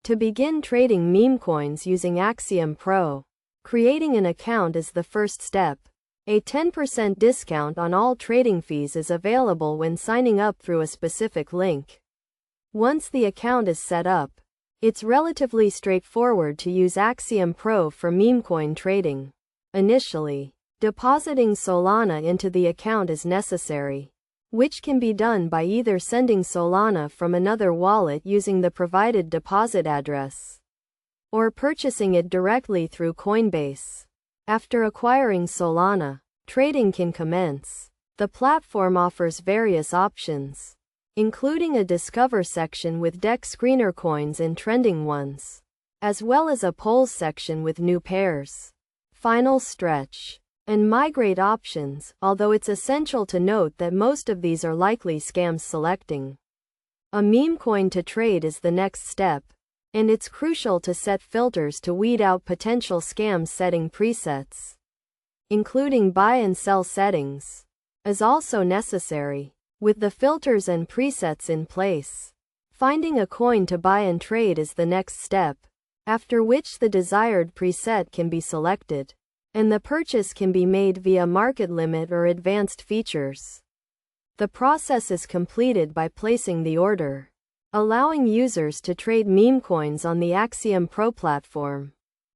To begin trading meme coins using Axiom Pro, creating an account is the first step. A 10% discount on all trading fees is available when signing up through a specific link. Once the account is set up, it's relatively straightforward to use Axiom Pro for meme coin trading. Initially, depositing Solana into the account is necessary, which can be done by either sending Solana from another wallet using the provided deposit address, or purchasing it directly through Coinbase. After acquiring Solana, trading can commence. The platform offers various options, including a Discover section with deck screener coins and trending ones, as well as a polls section with new pairs, final stretch, and migrate options, although it's essential to note that most of these are likely scams. Selecting a meme coin to trade is the next step, and it's crucial to set filters to weed out potential scams. Setting presets, including buy and sell settings, is also necessary. With the filters and presets in place, finding a coin to buy and trade is the next step, after which the desired preset can be selected, and the purchase can be made via market limit or advanced features. The process is completed by placing the order, allowing users to trade meme coins on the Axiom Pro platform.